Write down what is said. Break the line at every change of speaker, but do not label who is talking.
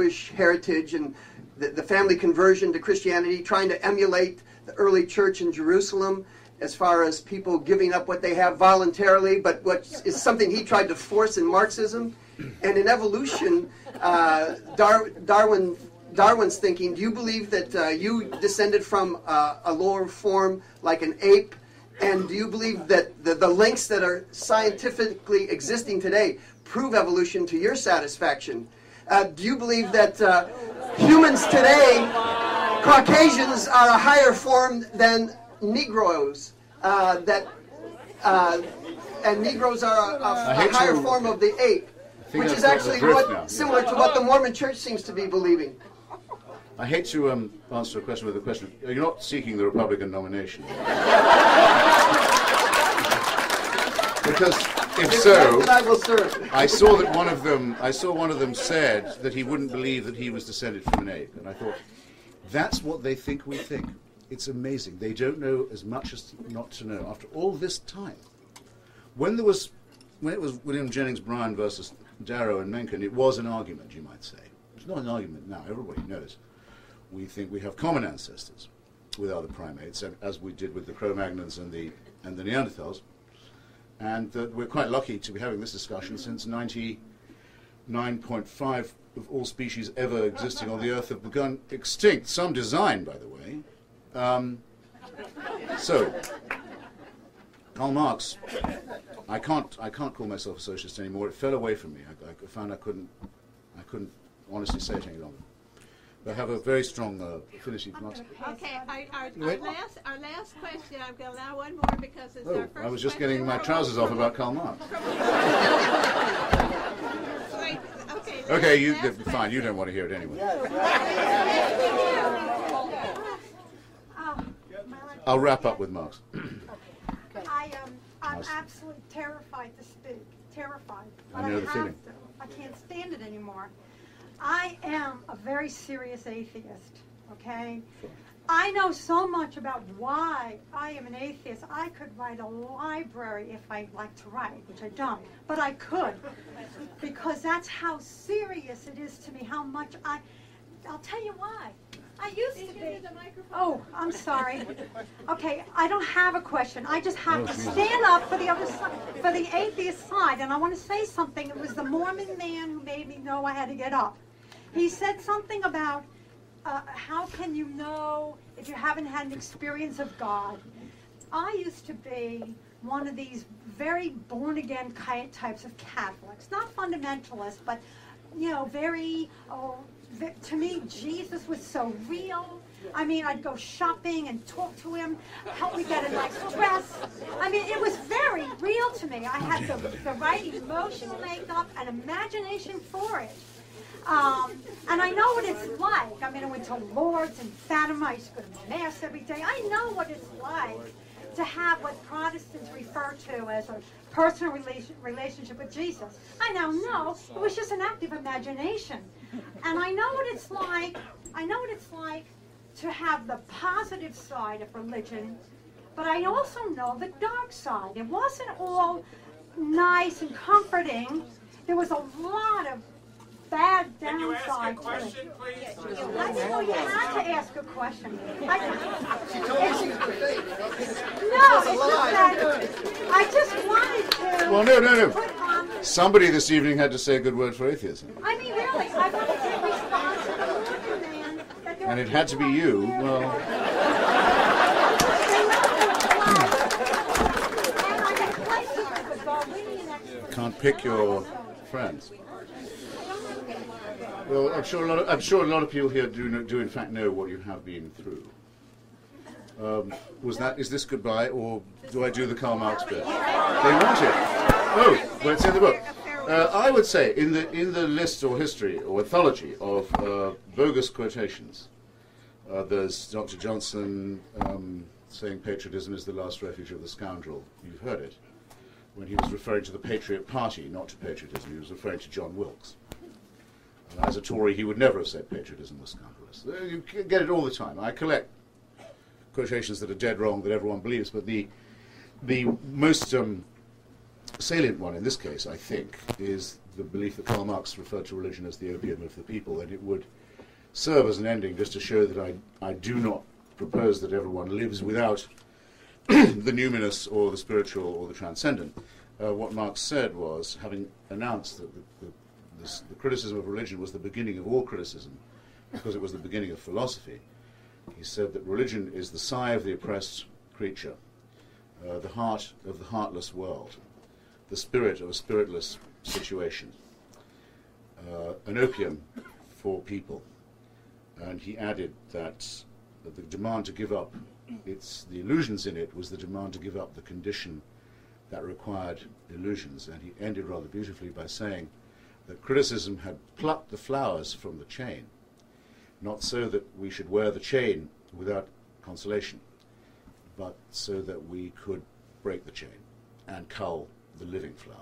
Jewish heritage and the family conversion to Christianity, trying to emulate the early church in Jerusalem as far as people giving up what they have voluntarily, but what is something he tried to force in Marxism. And in evolution, Darwin's thinking, do you believe that you descended from a lower form like an ape? And do you believe that the links that are scientifically existing today prove evolution to your satisfaction? Do you believe that humans today, Caucasians, are a higher form than Negroes? And Negroes are a higher form of the ape, which is actually similar to what the Mormon Church seems to be believing.
I hate to answer a question with a question. You're not seeking the Republican nomination. Because if so, I saw that one of them said that he wouldn't believe that he was descended from an ape, and I thought, that's what they think we think. It's amazing. They don't know as much as not to know. After all this time, when it was William Jennings Bryan versus Darrow and Mencken, it was an argument, you might say. It's not an argument now. Everybody knows. We think we have common ancestors with other primates, as we did with the Cro-Magnons and the Neanderthals. And we're quite lucky to be having this discussion, since 99.5% of all species ever existing on the Earth have begun extinct. Some design, by the way. So, Karl Marx, I can't call myself a socialist anymore. It fell away from me. I found I couldn't honestly say it any longer. But I have a very strong affinity for Marx.
Okay, our last question, I'm going to allow one more because it's our first
I was just getting my trousers off about Karl Marx. Okay, fine, you don't want to hear it anyway. I'll wrap up with Marx.
I'm absolutely terrified to speak. Terrified. But
I know the feeling.
I can't stand it anymore. I am a very serious atheist, okay? I know so much about why I am an atheist. I could write a library if I like to write, which I don't, but I could, because that's how serious it is to me, how much I'll tell you why. I used to be. Oh, I'm sorry. Okay, I don't have a question. I just have to stand up for the other side, for the atheist side, and I want to say something. It was the Mormon man who made me know I had to get up. He said something about how can you know if you haven't had an experience of God? I used to be one of these very born-again types of Catholics, not fundamentalists, but, you know, to me, Jesus was so real. I mean, I'd go shopping and talk to him, help me get a nice dress. I mean, it was very real to me. I had the right emotional makeup and imagination for it. And I know what it's like. I mean, I went to Lourdes and Fatima. I used to go to Mass every day. I know what it's like to have what Protestants refer to as a personal relationship with Jesus. I now know it was just an act of imagination. And I know what it's like. I know what it's like to have the positive side of religion, but I also know the dark side. It wasn't all nice and comforting. There was a lot of bad downside to it. I didn't know you had to ask a question.
She told me she was fake.
No, it's just that I just wanted to.
Well, no. Somebody this evening had to say a good word for atheism.
I mean, really, I wanted to respond to the Mormon man.
And it had to be you. Well. Can't pick your friends. Well, I'm sure a lot of people here do in fact know what you have been through. Is this goodbye, or do I do the Karl Marx bit? They want it. Oh, well, it's in the book. I would say in the list or history or anthology of bogus quotations, there's Dr. Johnson saying patriotism is the last refuge of the scoundrel. You've heard it. When he was referring to the Patriot Party, not to patriotism, he was referring to John Wilkes. As a Tory, he would never have said patriotism was scandalous. You get it all the time. I collect quotations that are dead wrong that everyone believes, but the most salient one in this case, I think, is the belief that Karl Marx referred to religion as the opium of the people, and it would serve as an ending just to show that I do not propose that everyone lives without the numinous or the spiritual or the transcendent. What Marx said was, having announced that the criticism of religion was the beginning of all criticism, because it was the beginning of philosophy, he said that religion is the sigh of the oppressed creature, the heart of the heartless world, the spirit of a spiritless situation, an opium for people. And he added that the demand to give up the illusions in it was the demand to give up the condition that required illusions. And he ended rather beautifully by saying that criticism had plucked the flowers from the chain, not so that we should wear the chain without consolation, but so that we could break the chain and cull the living flower.